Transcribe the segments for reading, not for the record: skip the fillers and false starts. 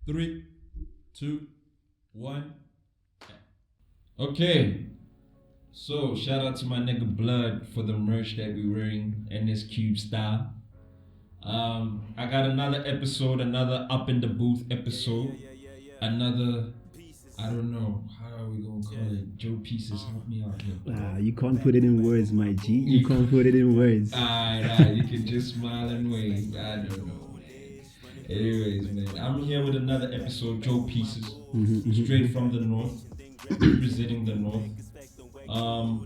Three, two, one. Okay. So shout out to my nigga Blood for the merch that we wearing in this cube style. I got another episode, another up in the booth episode, another. I don't know how are we gonna call it. Joe Pieces, help me out here. You can't put it in words, my G. You can't put it in words. Alright, you can just smile and wave. I don't know, man. Anyways, man, I'm here with another episode, Joe Pieces, straight from the north, representing the north.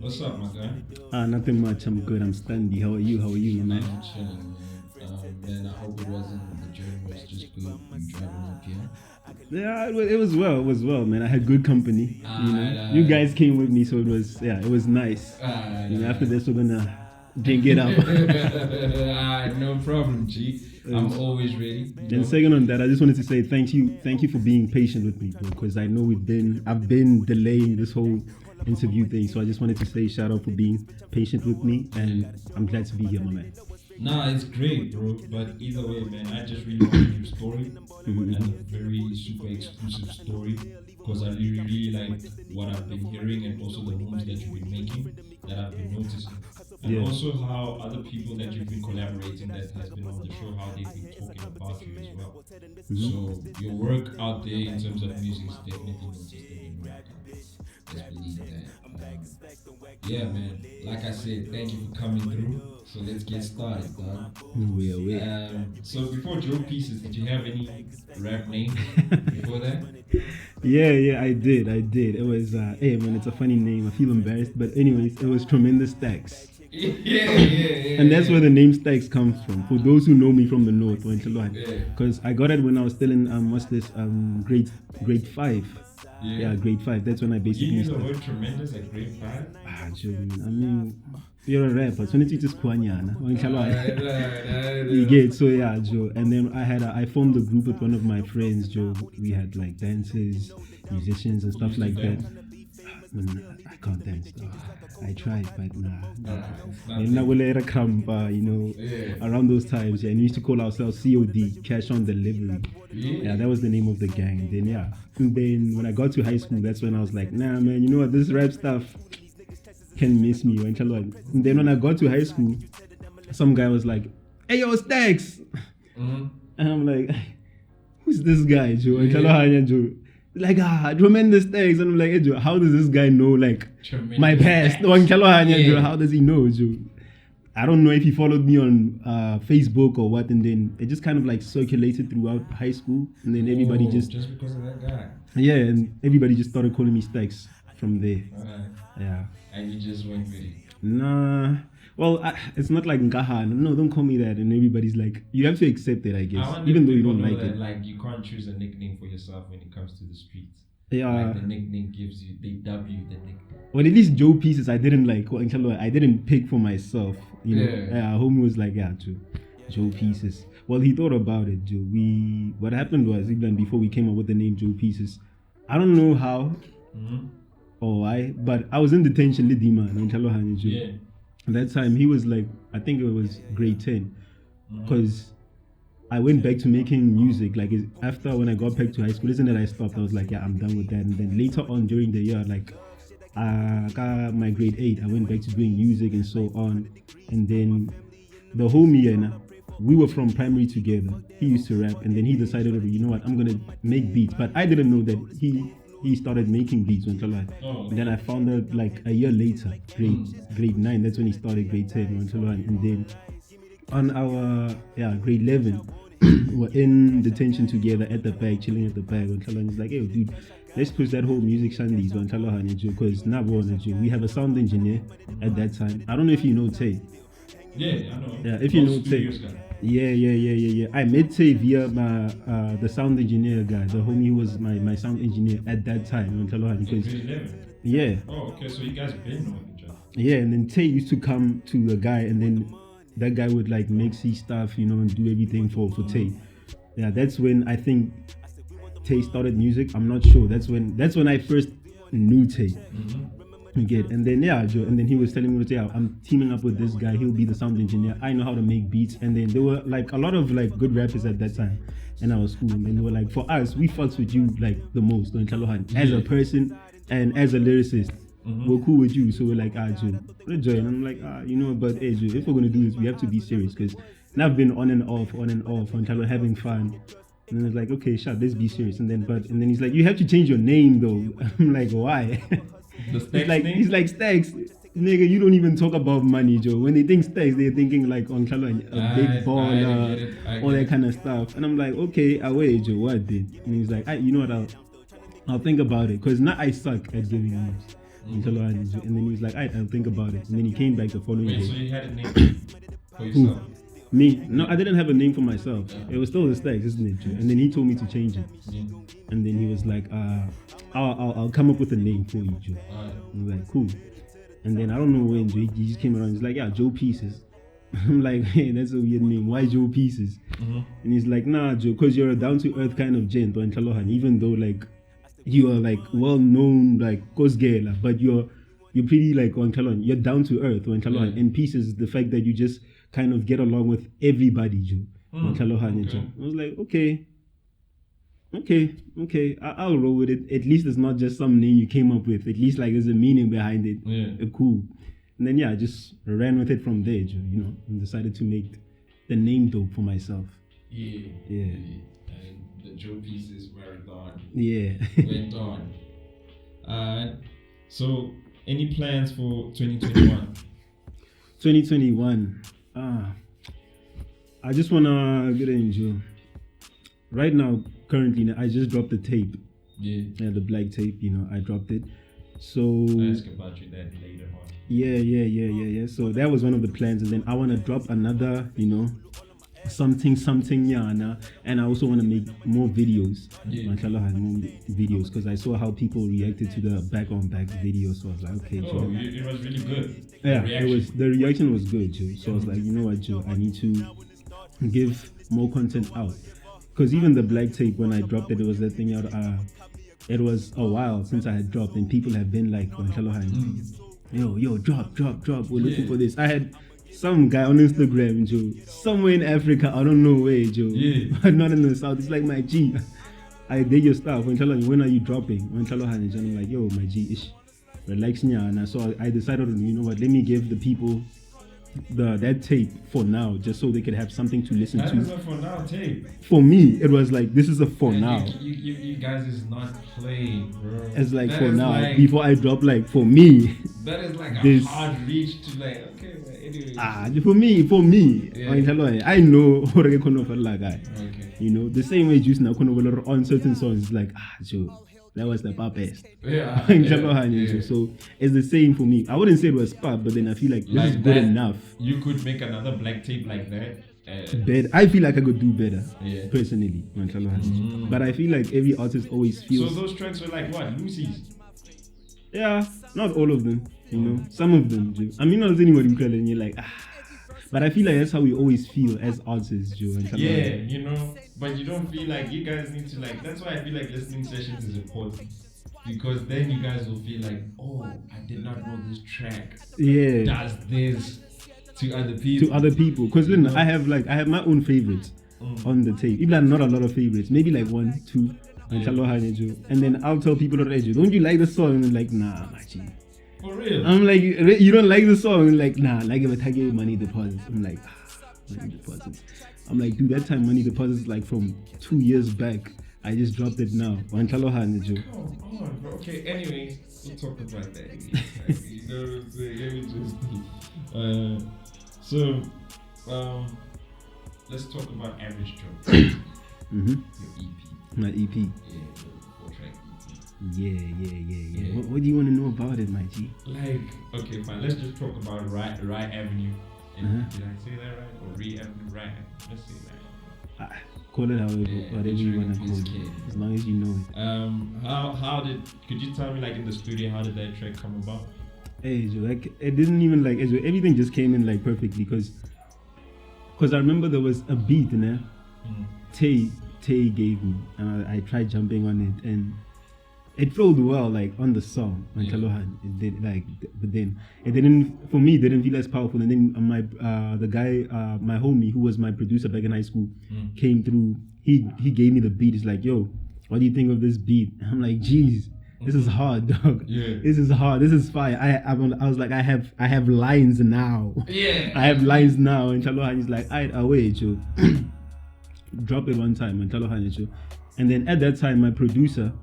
What's up, my guy? Nothing much. I'm good. I'm standy. How are you? Man? I'm chilling, man. Man, I hope it wasn't the journey was just good. You driving up here? Yeah, it was well. It was well, man. I had good company. You guys came with me, so it was nice. After this, we're gonna drink it up. No problem, G. I'm always ready. And second on that, I just wanted to say thank you for being patient with me, bro, because I know I've been delaying this whole interview thing. So I just wanted to say shout out for being patient with me, and I'm glad to be here, my man. Nah, it's great, bro. But either way, man, I just really want your story and a very super exclusive story because I really like what I've been hearing and also the moves that you've been making that I've been noticing. And also how other people that you've been collaborating that has been on the show, how they've been talking about you as well. So your work out there in terms of music is definitely noticed. Just believe that. Yeah, man. Like I said, thank you for coming through. So let's get started, dog. So before Joe Pieces, did you have any rap name before that? Yeah, I did. It was, hey man, it's a funny name. I feel embarrassed, but anyways, it was Tremendous Stacks. Yeah. And that's where the name Stacks comes from. For those who know me from the north, because I got it when I was still in grade 5. Yeah, grade 5. That's when I basically. You knew the word tremendous at grade 5? Joe, I mean, you're a rapper, so it's just kwanyana. You get so yeah, Joe. And then I formed a group with one of my friends, Joe. We had like dancers, musicians, and stuff like that. I can't dance though. I tried, but around those times, and we used to call ourselves COD, Cash on Delivery. Yeah, that was the name of the gang. And then when I got to high school, that's when I was like, nah, man, you know what, this rap stuff can miss me. And then when I got to high school, some guy was like, hey, yo, Stacks. And I'm like, who's this guy, Joe? And Joe. Like, Tremendous Stacks. And I'm like, hey, Joe, how does this guy know, like, tremendous my past? Joe, how does he know, Joe? I don't know if he followed me on Facebook or what, and then it just kind of like circulated throughout high school, and then everybody just because of that guy. Yeah, and everybody just started calling me Stacks from there. Yeah. And you just went with it. Nah. Well, it's not like Ngaha. No, don't call me that. And everybody's like, you have to accept it, I guess, even though you don't like it. Like, you can't choose a nickname for yourself when it comes to the streets. Yeah. Like the nickname gives you, they dub you the nickname. Well, at least Joe Pieces, I didn't like. Well, inshallah, I didn't pick for myself. Homie was like, Joe Pieces. Well, he thought about it, Joe. What happened was, even before we came up with the name Joe Pieces, I don't know how or why, but I was in detention, Lidima, inshallah, Joe. Yeah. At that time, he was like, I think it was grade 10, because I went back to making music. Like after when I got back to high school, isn't it? I stopped. I was like, yeah, I'm done with that. And then later on during the year, like got my grade 8, I went back to doing music and so on. And then the whole year, we were from primary together. He used to rap, and then he decided, you know what, I'm gonna make beats. But I didn't know that he started making beats until and then I found out like a year later, grade 9. That's when he started grade 10 until and then on our grade 11. We're in detention together at the back, chilling at the back. And he's like, hey, dude, let's push that whole music shandies because now we have a sound engineer at that time. I don't know if you know Tay. Yeah, I know. Yeah, if you know Tay. Yeah. I met Tay via my the sound engineer guy. The homie who was my sound engineer at that time. Because, yeah. Oh, okay. So you guys been knowing each other. Yeah, and then Tay used to come to the guy, and then that guy would like mix his stuff, and do everything for Tay. Yeah, that's when I think Tay started music. I'm not sure. That's when I first knew Tay. You get, and then yeah, Joe, and then he was telling me, yeah, I'm teaming up with this guy. He'll be the sound engineer. I know how to make beats. And then there were like a lot of like good rappers at that time, and I was cool. And they were like, for us, we fucks with you like the most on Chalohan as a person and as a lyricist. We're cool with you, so we're like, Joe, Joe. And I'm like, but hey, Joe, if we're gonna do this, we have to be serious because now I've been on and off on Chalo having fun. And then it's like, okay, shut, let's be serious. And then he's like, you have to change your name though. I'm like, why? The Stacks name? He's like, Stacks, nigga, you don't even talk about money, Joe. When they think Stacks, they're thinking like on Chalo, a big baller, all that kind of stuff. And I'm like, okay, away, Joe, what did? And he's like, you know what, I'll think about it. Because now I suck at giving names. And then he was like, I'll think about it. And then he came back the following day. So you had a name for yourself? Me? No, I didn't have a name for myself. It was still the Stacks, isn't it? Joe? And then he told me to change it. Yeah. And then he was like, I'll come up with a name for you, Joe. I was like, cool. And then I don't know when Joe, he just came around. He's like, yeah, Joe Pieces. I'm like, hey, that's a weird name. Why Joe Pieces? And he's like, nah, Joe, because you're a down-to-earth kind of gent on Chalohan, even though like you are like well-known like Kosgela, but you're pretty like on Chalohan. You're down-to-earth on Chalohan. And Pieces is the fact that you just kind of get along with everybody, Joe. On Chalohan. Okay. I was like, okay, I'll roll with it. At least it's not just some name you came up with. At least like there's a meaning behind it. Yeah. Cool. And then I just ran with it from there, Joe, and decided to make the name dope for myself. Yeah. And the Joe Pieces marathon. Yeah. Went on. So any plans for 2021? 2021. I just wanna get in, Joe. Right now, currently, I just dropped the tape. Yeah, the black tape. I dropped it. So I'll ask about you that later on. Yeah. So that was one of the plans, and then I want to drop another, something yana, and I also want to make more videos. Inshallah, have more videos because I saw how people reacted to the back on back video. So I was like, okay, Joe. It was really good. Yeah, the reaction was good, Joe. So I was like, you know what, Joe, I need to give more content out. Because even the black tape, when I dropped it, it was that thing out. It was a while since I had dropped, and people have been like, yo, drop. We're looking for this. I had some guy on Instagram, Joe, somewhere in Africa, I don't know where, Joe, but not in the South. It's like, my G, I did your stuff. When are you dropping? When I'm like, yo, my G, ish, relax, and so I decided, you know what, let me give the people that tape for now, just so they could have something to listen to. That is a for now tape. For me, it was like, this is a for now. You guys is not playing, bro. It's like that for now. Like, before I drop, like for me. That is like a hard reach to like. Okay, but anyway. For me. Yeah. I know how to get like guy. Okay. The same way just now on certain songs, it's like Joe. That was the best. Yeah. So it's the same for me. I wouldn't say it was pop, but then I feel like this is good enough. You could make another black tape like that. Better. I feel like I could do better, personally. But I feel like every artist always feels. So those tracks were like what? Lucy's? Yeah, not all of them. Some of them, Joe. I mean, not anybody call and you're like But I feel like that's how we always feel as artists, Joe. But you don't feel like you guys need to like. That's why I feel like listening sessions is important, because then you guys will feel like, oh, I did not know this track. Yeah. Does this to other people. Because then I have my own favorites on the tape. Even not a lot of favorites, maybe like 1, 2. And then I'll tell people that, don't you like the song? And they're like, nah, machi. For real? I'm like, you don't like the song? And like, nah, like if I tag you money deposits. I'm like, money deposits. I'm like, dude, that time money deposits like from 2 years back. I just dropped it now. Come on, bro. Okay, anyway, we'll talk about that. You know what I'm saying? So, let's talk about Average Joe. Your EP. My EP. Yeah, the 4-track EP. Yeah. What do you want to know about it, my G? Like, okay, fine. Let's just talk about Right Avenue. Did I say that right? Or Avenue, Right? Let's say that. Call it whatever you want to call it, as long as you know it. Could you tell me, like, in the studio, how did that track come about? Hey, Joe, like, it didn't even, like, everything just came in, like, perfectly, because I remember there was a beat in there, Tay gave me, and I tried jumping on it, and it flowed well, like on the song on Yeah. Chalohan. It did like, but then it didn't for me. It didn't feel as powerful. And then my the guy, my homie who was my producer back in high school, came through. He gave me the beat. He's like, "Yo, what do you think of this beat?" I'm like, "Geez, this is hard, dog. Yeah. This is hard. This is fire." I was like, I have lines now. Yeah. I have lines now. And Chalohan is like, "I'll wait, you." Drop it one time and Chalohan, you. And then at that time, my producer,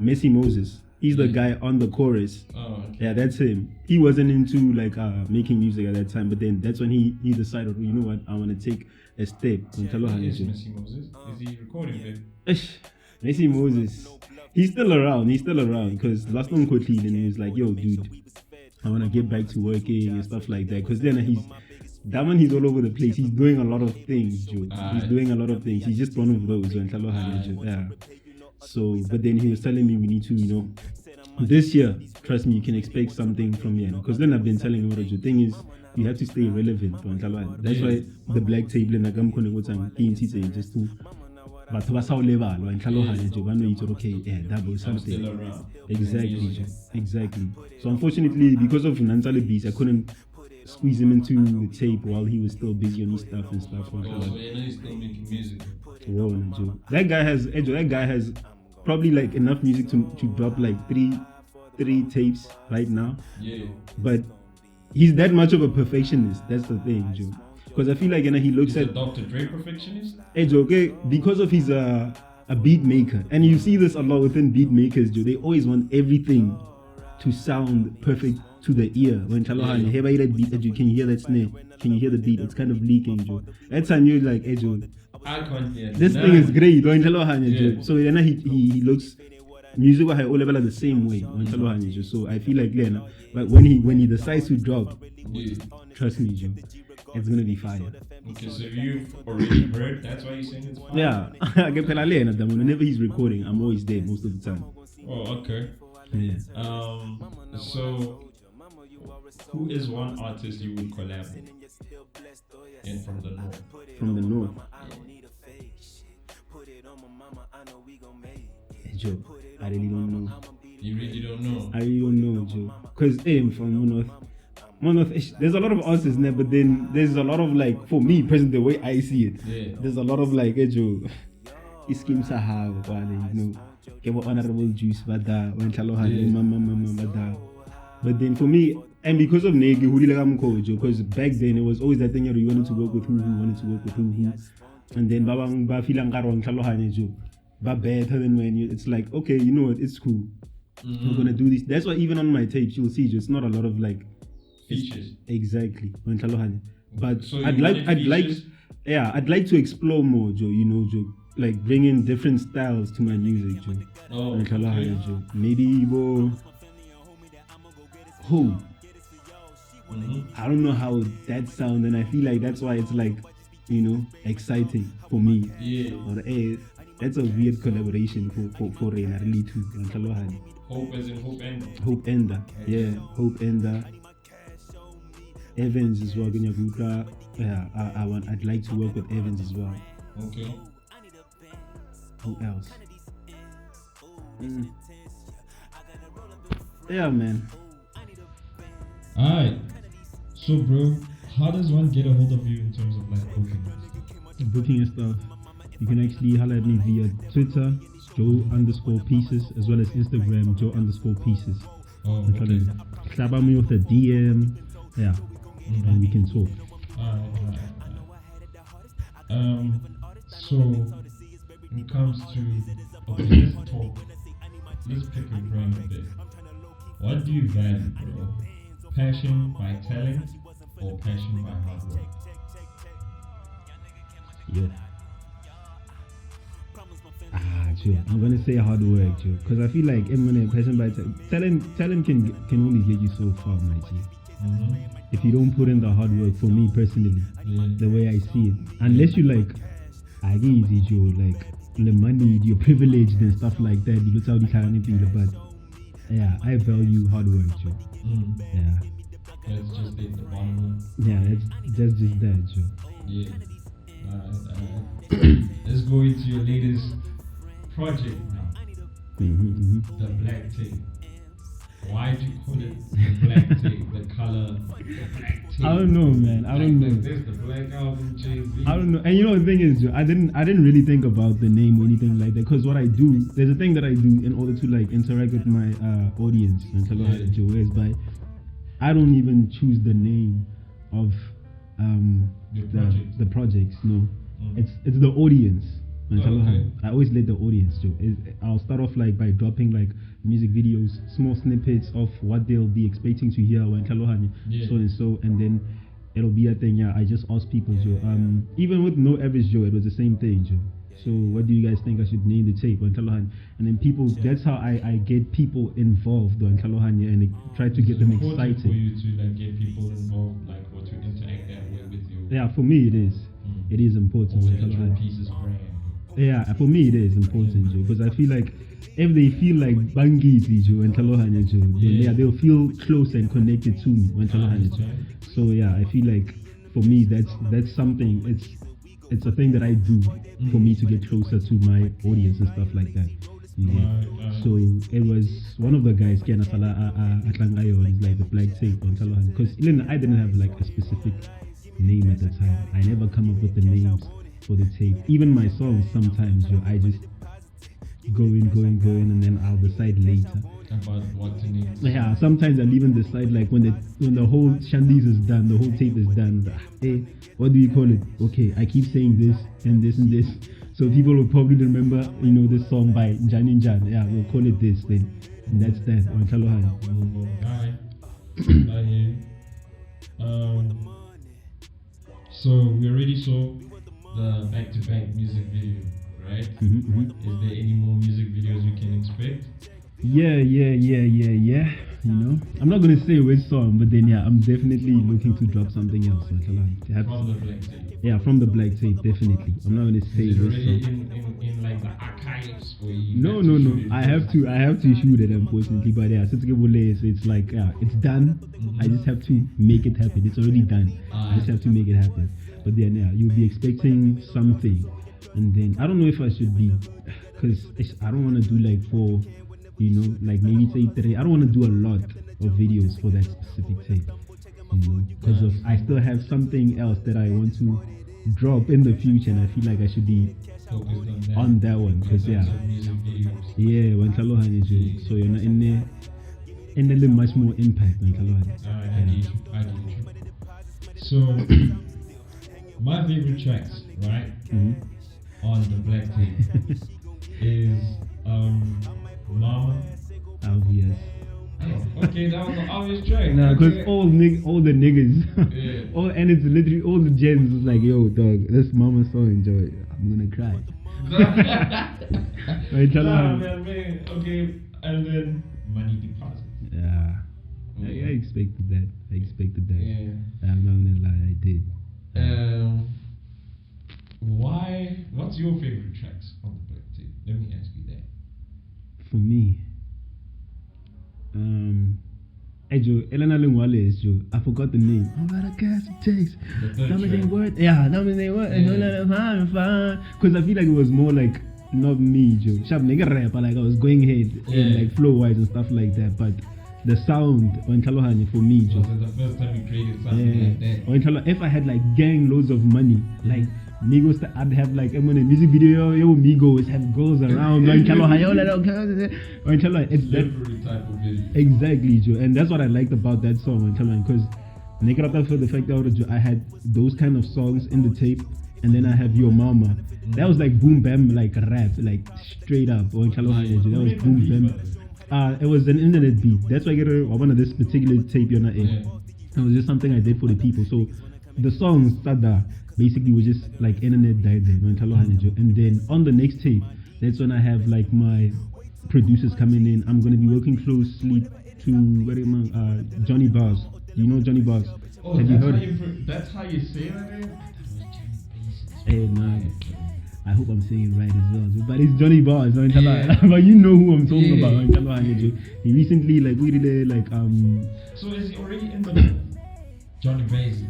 Messi Moses, he's the guy on the chorus. Oh, okay. Yeah, that's him. He wasn't into like making music at that time, but then that's when he decided, you know what, I want to take a step. Is Messi Moses? Is he recording there? Messi Moses, he's still around because last time quickly, then he was like, "Yo, dude, I want to get back to working and stuff like that." Because then he's all over the place. He's doing a lot of things, Joe. He's doing a lot of things. He's just one of those. Yeah. So, but then he was telling me we need to, you know, this year, trust me, you can expect something from here. Because then I've been telling him, the thing is, you have to stay relevant. That's why the black table and I'm going to go to just to. But what's our level? And okay, yeah, that was something. Exactly. So unfortunately, because of financial abuse, I couldn't squeeze him into the tape while he was still busy on his stuff and stuff. So he's still making music. Whoa, that guy has probably like enough music to drop like three tapes right now. Yeah. But he's that much of a perfectionist. That's the thing, Joe. Because I feel like he looks he's at a Dr. Dre perfectionist. Okay, because of his a beat maker, and you see this a lot within beat makers, Joe. They always want everything to sound perfect to the ear. When Chalohan, hey, by that beat, Joe, can you hear that snare? Can you hear the beat? It's kind of leaking, Joe. That time you're like, hey, Joe, I can't hear. This thing is great. When Chalohan, Joe. So then he looks music will have all level the same way when Chalohan, Joe. So I feel like Lena, but when he decides to drop, trust me, Joe, it's gonna be fire. Okay, so you've already heard, that's why you're saying it's fire? Yeah, I get whenever he's recording, I'm always there most of the time. Oh, okay. Yeah. So who is one artist you would collab with? And from the north? From the north. Joe, I really don't know. You really don't know? I really don't know, Joe. Because from the north, there's a lot of artists there, but then there's a lot of like, for me personally, the way I see it, there's a lot of like, Joe, schemes I have, you know, get what honorable juice, but then for me, and because of Negi, who did Joe, because back then it was always that thing, you wanted to work with who, and then Baba feeling Joe, but better than when it's like, okay, you know what, it's cool. We're gonna do this. That's why even on my tapes you'll see it's not a lot of like features. Exactly. But so I'd like to explore more, Joe, you know, Joe. Like bring in different styles to my music, Joe. Oh, okay. Joe. Maybe I don't know how that sounds, and I feel like that's why it's like, you know, exciting for me. Yeah. Or that's a weird collaboration for Reina really too. Hope as in Hope Enda. Hope Enda. Yeah, Hope Enda. Evans as well. Yeah, I'd like to work with Evans as well. Okay. Who else? Yeah, man. Alright. So, bro, how does one get a hold of you in terms of like booking and stuff? You can actually holler at me via Twitter, Joe_Pieces, as well as Instagram, Joe_Pieces. Oh, okay. Slap me with a DM, yeah, and we can talk. Alright. So when it comes to, okay, let's pick your brain a bit. What do you value, bro? Passion by talent or passion by hard work? Yeah. Joe, I'm gonna say hard work, Joe, because I feel like passion by talent can only get you so far, my G. If you don't put in the hard work, for me personally, the way I see it, unless you like, I get easy, Joe, like the money, you're privileged and stuff like that. You look how the kind of people, but yeah, I value hard work, Joe. Yeah. That's just it, the bottom line. Yeah, that's just that, Joe. Yeah. Let's go into your latest project now. The black tape. Why do you call it the black tape? The color, the black tape. I don't know, man. I don't know. Like this, the Black Album, Jay-Z. I don't know. And you know the thing is, Joe, I didn't really think about the name or anything like that. Because what I do, there's a thing that I do in order to like interact with my audience and tell Yeah. Joe is by I don't even choose the name of Your project. the projects. No, Mm. it's the audience. Oh, okay. I always let the audience do. I'll start off like by dropping like music videos, small snippets of what they'll be expecting to hear when Kalohani, Yeah. so and so, and then it'll be a thing. Yeah, I just ask people, Joe. Even with no average Joe, it was the same thing, Joe. So what do you guys think I should name the tape on Kalohani? And then people, that's how I get people involved on Kalohani and try to get them It's important excited. for you to like get people involved, like or to interact that way with you. Yeah, for me it is. Mm. It is important. Or on with your Kalohani. pieces brand. Yeah, for me it is important, Joe, because I feel like if they feel like Bangiti, Joe, and Talohanya, Joe, then Yeah. they'll feel close and connected to me when Talohanya, Joe. So yeah, I feel like for me that's something. It's a thing that I do for me to get closer to my audience and stuff like that. You know? Right. So it was one of the guys, Kiana Sala Atlangayo, is like the black tape on Talohanya, because I didn't have like a specific name at the time. I never come up with the names for the tape. Even my songs sometimes, I just go in, and then I'll decide later. About what to name. Yeah, sometimes I'll even decide like when the whole shandies is done, the whole tape is done. Hey, what do you call it? Okay, I keep saying this and this and this, so people will probably remember, this song by Janin Jan. Yeah, we'll call it this then. And that's that on Kalohan. Alright. I hear you. So we already saw the back-to-back music video, right? Is there any more music videos we can expect? Yeah. I'm not gonna say which song, but then I'm definitely looking to drop something else on Kalohan. From the black tape. Yeah, from the black tape, definitely. I'm not gonna say Is it which already song. in like the archives or you No. have to shoot it I have to shoot it, unfortunately. But yeah, since it's like it's done. I just have to make it happen. It's already done. I just have to make it happen. But then you'll be expecting something, and then I don't know if I should be, because I don't want to do like four, like maybe say three. I don't want to do a lot of videos for that specific tape, because I still have something else that I want to drop in the future, and I feel like I should be focused on that one, because in terms of music videos. when Kalohani is so you're not in there, and a little much more impact on Kalohani. Alright, I get you. So, my favorite tracks, right, on the black tape is Mama. Obvious. Oh, okay, that was an obvious track. Nah, because Okay. all the niggas, Yeah. and it's literally all the gens is like, yo, dog, this Mama song, enjoy it. I'm gonna cry. Right, tell Nah, her. man, okay, and then Money Deposit. Yeah. I expected that. Yeah. I'm not gonna lie, I did. What's your favorite tracks on the black tape? Let me ask you that. For me, Joe, Elena Lingwale is Joe. I forgot the name. I got a gas it takes. The third Numbers ain't track. worth. Yeah, numbers ain't worth. And Yeah. don't let them have fun. Because I feel like it was more like not me, Joe. Sharp nigga rapper, like I was going ahead and Yeah. like flow wise and stuff like that. But the sound on Kalohani for me, Joe. Was it the first time you created something like that? Or in Kalo, if I had like gang loads of money, like Migos, I'd have like I'm in a music video, yo Migos have girls around. Or in Kalo, or in Kalo, it's that Celebrity type of video. exactly, Joe, and that's what I liked about that song in Kalo, because Nekrata for the fact that I had those kind of songs in the tape, and then I have Your Mama. That was like boom bam, like rap, like straight up. Or in Kalo, that was boom bam. It was an internet beat. That's why I get one of this particular tape you're not in. Yeah. It was just something I did for the people. So the songs Sada basically was just like internet died there, and then on the next tape, that's when I have like my producers coming in. I'm gonna be working closely to Johnny Bars. You know Johnny Bars? Oh, have you heard? that's how you say that name? Hey man, I hope I'm saying it right as well. But it's Johnny Bars, no? Yeah. But you know who I'm talking Yeah. about. He recently like we did like So is he already in the north? Johnny Basie.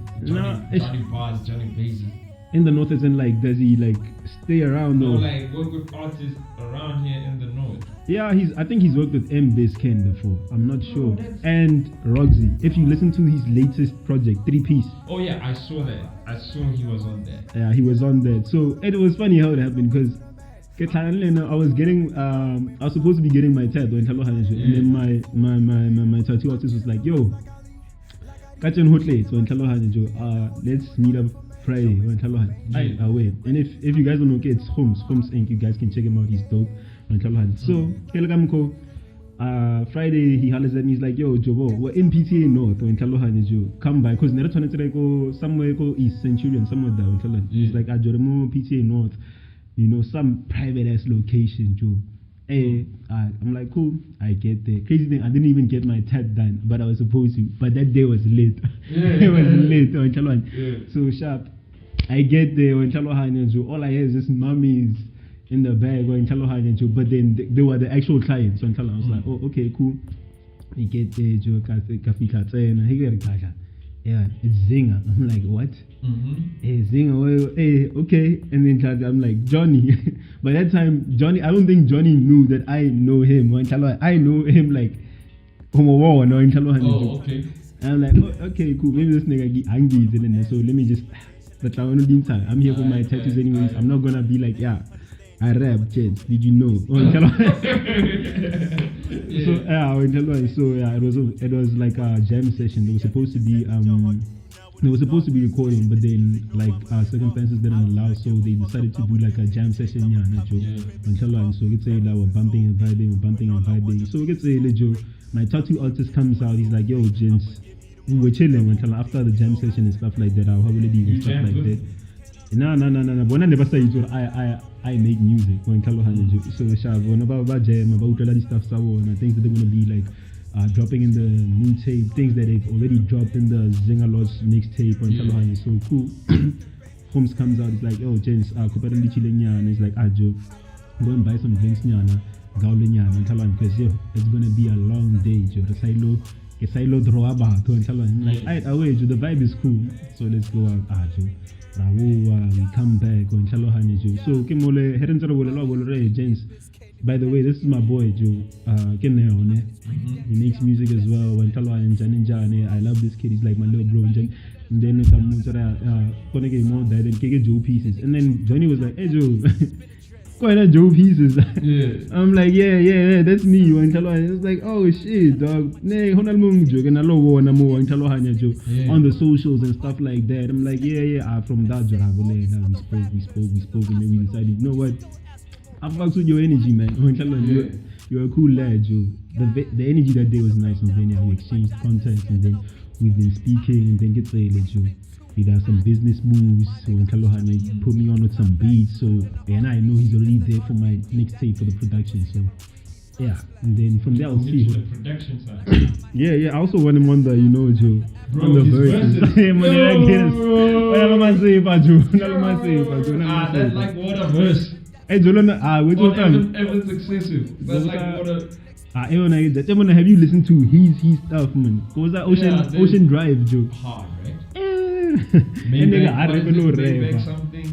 it's- Johnny Bars, Johnny Basie. in the north, as in like does he like stay around No, or like work with artists around here in the north. Yeah, I think he's worked with Ken before. I'm not sure. that's- And Roxy. If you listen to his latest project, 3-piece. Oh yeah, I saw that. I saw he was on there. Yeah, he was on there. So it was funny how it happened because I was getting I was supposed to be getting my tattoo in Talo and then my tattoo artist was like, yo, Kachin Hotle, so in Talo let's meet up Friday in Talo. I wait. And if you guys don't know, okay, it's Holmes Inc. You guys can check him out, he's dope in Talo. So Kelagamko Friday he hollers at me, he's like, yo Jobo, we're in PTA North or in Talo come by because never trying to go somewhere called East Centurion, somewhere there in Talo. He's like, I Joramo PTA North. You know, some private ass location, Joe. Hey, I'm like, cool, I get there. Crazy thing, I didn't even get my tat done, but I was supposed to. But that day was late. It was late on Chalwan. So sharp. I get there on Chalohan, Joe. All I hear is just mummies in the bag on Chalohan, Joe. But then they were the actual clients on Chalwan. I was like, oh, okay, cool. I get there, Joe. Yeah, it's Zinger. I'm like, what? Hey, Zinger, hey, okay. And then I'm like, Johnny. By that time, Johnny, I don't think Johnny knew that I know him. I know him like, oh, okay. And I'm like, oh, okay, cool. Maybe this nigga get angry. So let me just, but I'm here for my tattoos anyways. I'm not gonna be like, yeah, I rap, Jets. Did you know? So it was like a jam session. They were supposed to be recording, but then like circumstances didn't allow, so they decided to do like a jam session. So we could say that we're bumping and vibing. So we could say, my tattoo artist comes out. He's like, yo, gents, we were chilling after the jam session and stuff like that. Our holiday and stuff like that. No. But I never say I make music when Carlo Hanjo. So about jam, about all this stuff, and things that they're gonna be like dropping in the new tape, things that they've already dropped in the Zingalos mixtape on Carlo Hanjo. So cool. Holmes comes out, he's like, oh James, Kupatali Chilenya, and he's like, Joe, go and buy some drinks nyana, Gaulenya, and Carlo, because it's gonna be a long day, Joe. The silo draw about to and Carlo. I'm like, away, Joe, the vibe is cool, so let's go out, Joe. We come back on Chalo Hanju. So Kimole Herenza James. By the way, this is my boy Joe. He makes music as well. When Chalo and Janinjane, I love this kid, he's like my little bro. And then gonna get more that and get Joe pieces. And then Johnny was like, hey Joe, quite a Joe pieces. I'm like, yeah, that's me. When Chalo, it's like, oh shit, dog. On the socials and stuff like that. I'm like, yeah. From that we spoke, and then we decided, you know what? I fucks with your energy, man. You're a cool lad, Joe. The energy that day was nice, and then we exchanged contacts, and then we've been speaking, and then get to Joe. We got some business moves, so when Kalohane put me on with some beats, so and I know he's already there for my next tape for the production, so yeah. And then from there I'll see. The production side. Yeah. I also want him on the, Joe, bro, on the verses. That's like what a verse. Hey, Jolana, wait till time. Everyone's excessive. That's like what a. Have you listened to his stuff, man? What was that Ocean Drive, Joe? Hard, right? Maybe something.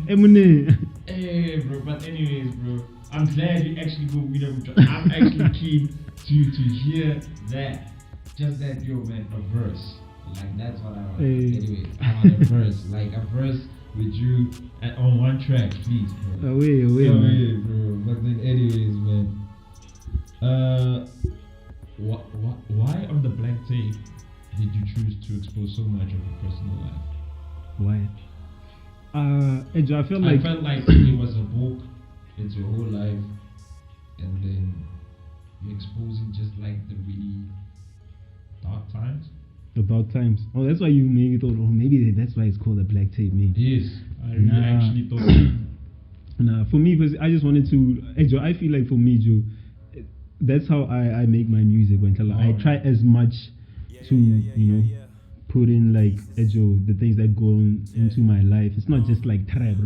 Hey, bro. But anyways, bro, I'm glad you actually go with them. I'm actually keen to hear that. Just that, yo, man, a verse. Like that's what I want. Anyway, I want a verse. Like a verse with you on one track, please, bro. Away, man. Bro. But then, anyways, man. Why on the blank tape did you choose to expose so much of your personal life? Why? I felt like it was a book. It's your whole life, and then you're exposing just like the really dark times. The dark times. Oh, that's why you maybe thought. Oh, maybe that's why it's called a black tape, man. Yes, I really actually thought. Nah, for me, because I just wanted to. Joe, I feel like for me, Joe, that's how I make my music. When I try as much to put in like Joe, the things that go into my life. It's not just like trap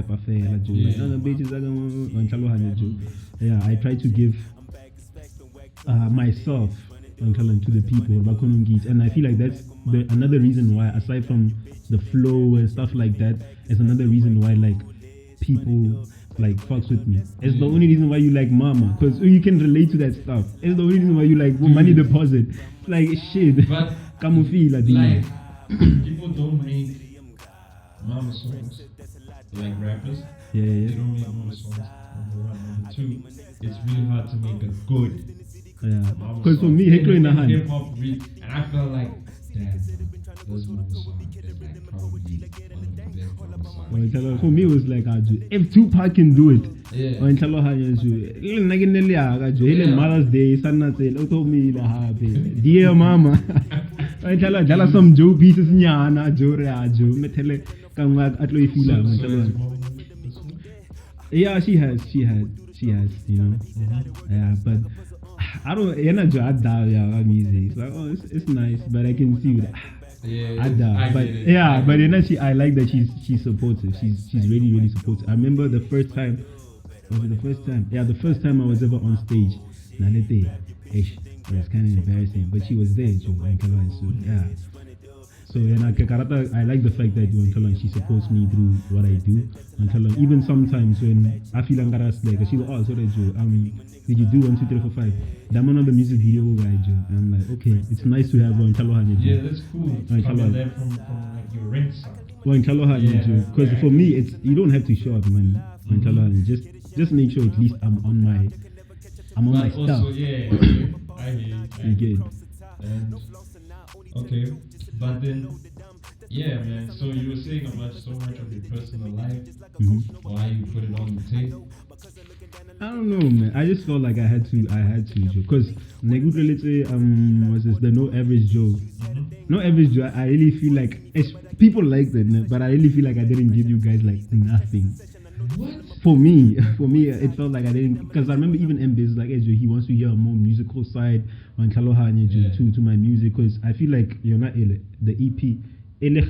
affair. Yeah, I try to give myself to the people, and I feel like that's another reason why, aside from the flow and stuff like that, is another reason why like people like fucks with me. It's the only reason why you like Mama, because you can relate to that stuff. It's the only reason why you like Money Deposit. It's like shit. But Camufila, like people don't make mama songs like rappers. Yeah, They yeah, don't make mama songs. Number one, number two, it's really hard to make a good yeah. mama Because for song. me, Hector in the hand. Hip hop beat, and I felt like, damn, this mama song is like probably one of the best mama songs. For me, it was like, if Tupac can do it, Yeah. when Chalo Hanya do, Hele Mother's Day, Sana say, Loto me the happy, dear Mama. When Chalo some Joe pieces, Nyana, Joe Rajo, Metele, Kangwag, Atlo Fila, when Chalo. Yeah, she has, you know. Yeah, but I don't, music. It's like, oh, it's nice, but I can see that. Yeah, I like that she's supportive. She's really supportive. I remember the first time. Yeah, the first time I was ever on stage. Nalete, it was kind of embarrassing, but she was there, Joe, and so yeah. So I like the fact that she supports me through what I do. Even sometimes when I feel embarrassed, like she goes, "Oh, sorry, Joe. Did you do 1, 2, 3, 4, 5? I'm on the music video guy, Joe." And I'm like, okay, it's nice to have one Kalohan. Yeah, that's cool. Coming there from like your rent side. One Kalohan, Joe. Because for me, it's you don't have to show up money. One Kalohan, just make sure at least I'm on my also, stuff. Yeah, I hear You get. And okay, but then yeah, man. So you were saying about so much of your personal life, why you put it on the tape. I don't know, man. I just felt like I had to, because was this the No Average Joe? No Average Joe. I really feel like people like that, but I really feel like I didn't give you guys like nothing. What? For me, it felt like I didn't, because I remember even MBiz like, hey, Joe, he wants to hear a more musical side on Kalohanya to my music, because I feel like you're not the EP. But that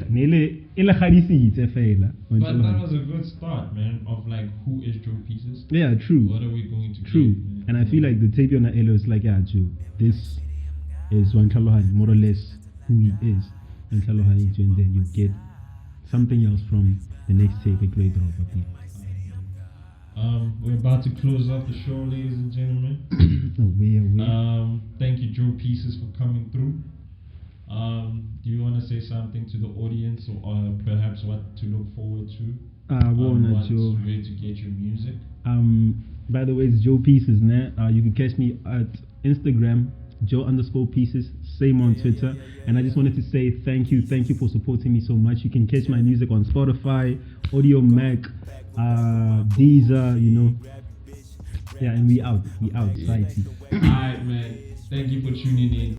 was a good start, man, of like who is Joe Pieces? Yeah, true. What are we going to True. do? And I feel like the tape on the is like, yeah, Joe, this is Wan Kalohan, more or less who he is. And Kalohan, and then you get something else from the next tape, a great drop of it. We're about to close off the show, ladies and gentlemen. Thank you, Joe Pieces, for coming through. Do you want to say something to the audience, or perhaps what to look forward to? Where to get your music? By the way, it's Joe Pieces, nah. You can catch me at Instagram, Joe_Pieces, same on Twitter. And I just wanted to say thank you for supporting me so much. You can catch my music on Spotify, audiomack, Deezer, you know. Yeah, and we out, society. Alright, man. Thank you for tuning in.